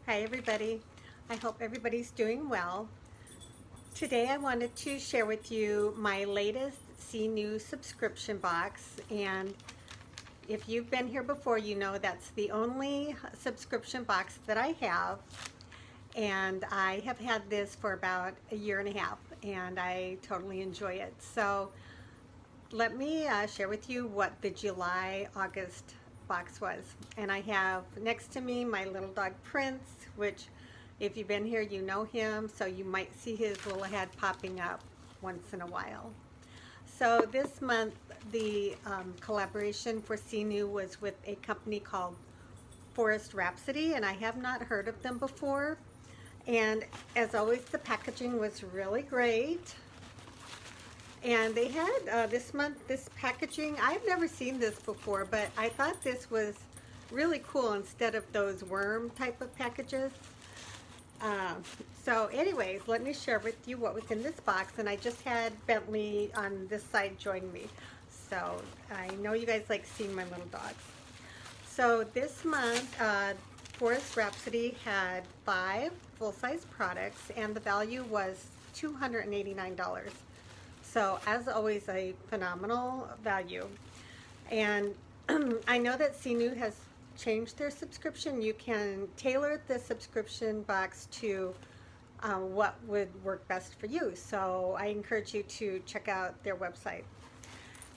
Hi everybody. I hope everybody's doing well. Today I wanted to share with you my latest See New subscription box, and if you've been here before, you know that's the only subscription box that I have, and I have had this for about a year and a half and I totally enjoy it. So let me share with you what the July-August box was. And I have next to me my little dog Prince, which if you've been here, you know him, so you might see his little head popping up once in a while. So this month, the collaboration for CNU was with a company called Rhapsody, and I have not heard of them before. And as always, the packaging was really great. And they had this month this packaging. I've never seen this before, but I thought this was really cool instead of those worm type of packages. So anyways, let me share with you what was in this box. And I just had Bentley on this side join me. So I know you guys like seeing my little dogs. So this month, Forest Rhapsody had 5 full-size products, and the value was $289. So as always, a phenomenal value. And I know that CNU has changed their subscription. You can tailor the subscription box to what would work best for you. So I encourage you to check out their website.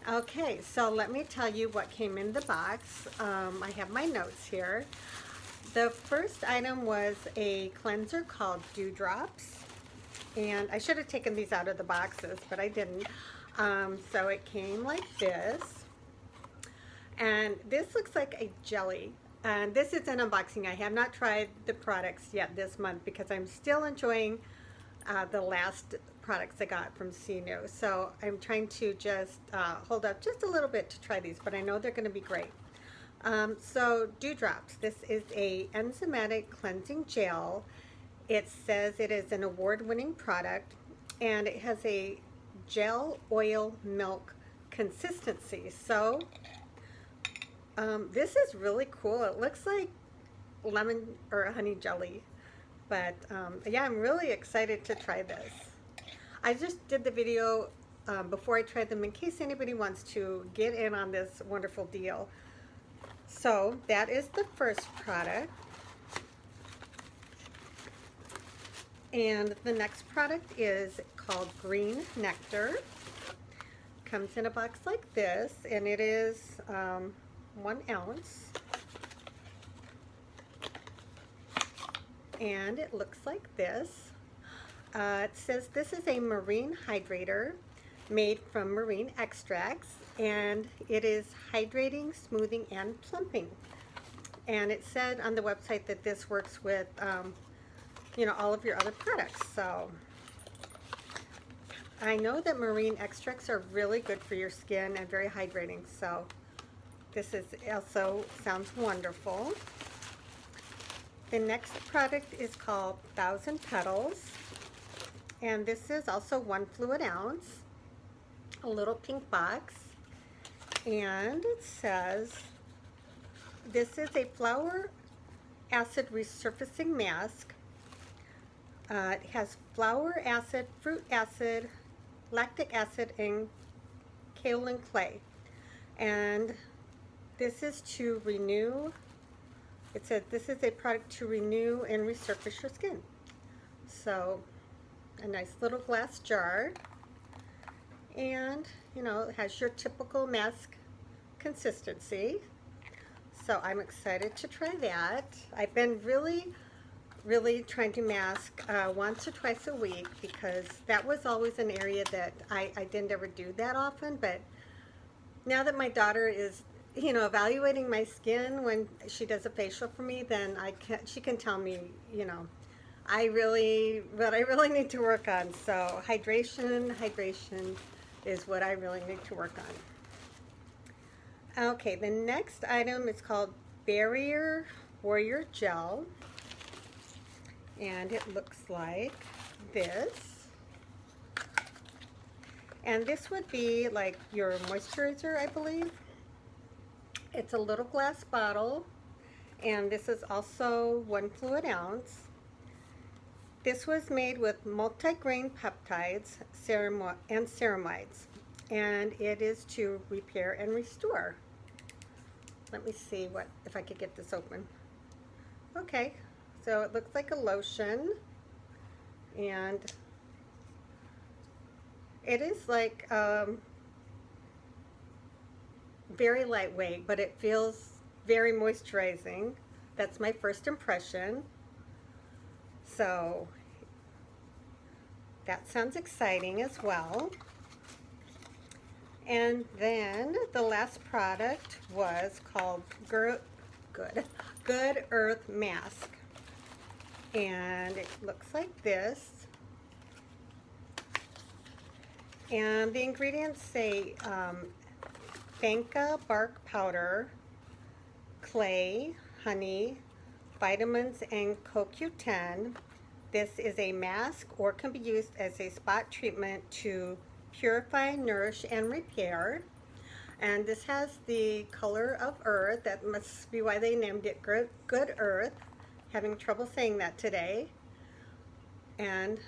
Okay, so let me tell you what came in the box. I have my notes here. The first item was a cleanser called Dewdrops. And I should have taken these out of the boxes, but I didn't. So it came like this. And this looks like a jelly. And this is an unboxing. I have not tried the products yet this month because I'm still enjoying the last products I got from CNU. So I'm trying to just hold up just a little bit to try these, but I know they're going to be great. So Dewdrops, this is a enzymatic cleansing gel. It says it is an award-winning product, and it has a gel oil milk consistency. So this is really cool. It looks like lemon or honey jelly, but yeah, I'm really excited to try this. I just did the video before I tried them in case anybody wants to get in on this wonderful deal. So that is the first product. And the next product is called Green Nectar. Comes in a box like this, and it is 1 ounce. And it looks like this. It says this is a marine hydrator made from marine extracts, and it is hydrating, smoothing, and plumping. And it said on the website that this works with you know, all of your other products. So I know that marine extracts are really good for your skin and very hydrating. So this is also sounds wonderful. The next product is called 1,000 Petals, and this is also 1 fluid ounce, a little pink box, and it says this is a flower acid resurfacing mask. It has flower acid, fruit acid, lactic acid, and kaolin clay. And this is to renew, it said this is a product to renew and resurface your skin. So a nice little glass jar. And, you know, it has your typical mask consistency. So I'm excited to try that. I've been really trying to mask once or twice a week because that was always an area that I didn't ever do that often. But now that my daughter is, you know, evaluating my skin when she does a facial for me, then she can tell me, you know, what I really need to work on. So hydration is what I really need to work on. Okay, the next item is called Barrier Warrior Gel. And it looks like this. And this would be like your moisturizer, I believe. It's a little glass bottle, And this is also 1 fluid ounce. This was made with multi-grain peptides and ceramides, and it is to repair and restore. Let me see if I could get this open. Okay, so it looks like a lotion, and it is like very lightweight, but it feels very moisturizing. That's my first impression. So that sounds exciting as well. And then the last product was called Good Earth Mask. And it looks like this. And the ingredients say Fanca bark powder, clay, honey, vitamins, and CoQ10. This is a mask or can be used as a spot treatment to purify, nourish, and repair. And this has the color of earth. That must be why they named it Good Earth. Having trouble saying that today. And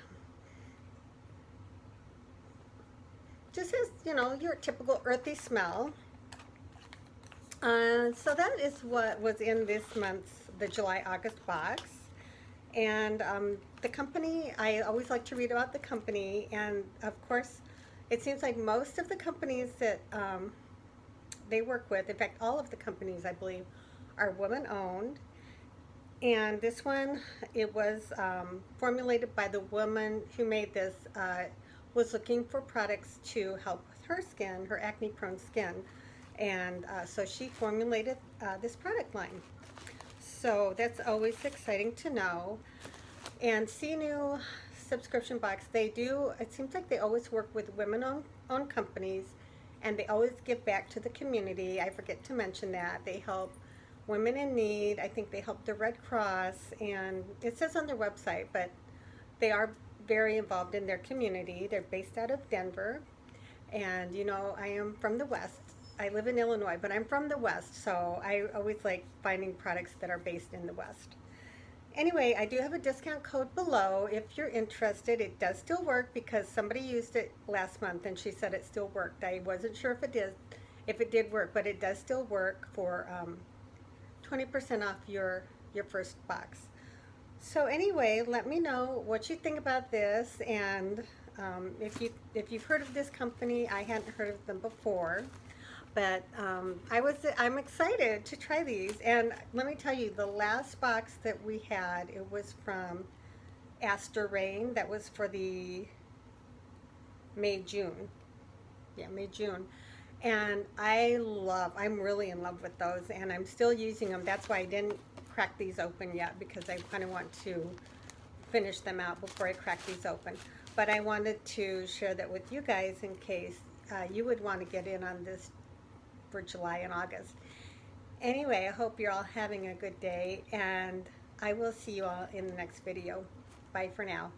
just has, you know, your typical earthy smell. So that is what was in this month's, the July-August box. And the company, I always like to read about the company, and of course, it seems like most of the companies that they work with, in fact, all of the companies, I believe, are woman-owned. And this one, it was formulated by the woman who made this, was looking for products to help with her skin, her acne-prone skin. And so she formulated this product line. So that's always exciting to know. And CNU subscription box, they do, it seems like they always work with women-owned companies, and they always give back to the community. I forget to mention that. They help women in need. I think they help the Red Cross, and it says on their website, but they are very involved in their community. They're based out of Denver, and you know, I am from the West. I live in Illinois, but I'm from the West, so I always like finding products that are based in the West. Anyway, I do have a discount code below if you're interested. It does still work because somebody used it last month and she said it still worked. I wasn't sure if it did work, but it does still work for 20% off your first box. So anyway, let me know what you think about this, and if you've heard of this company. I hadn't heard of them before. But I'm excited to try these. And let me tell you, the last box that we had, it was from Aster Rain. That was for the May-June. Yeah, May-June. And I'm really in love with those, and I'm still using them. That's why I didn't crack these open yet, because I kind of want to finish them out before I crack these open. But I wanted to share that with you guys in case you would want to get in on this for July and August. Anyway, I hope you're all having a good day, and I will see you all in the next video. Bye for now.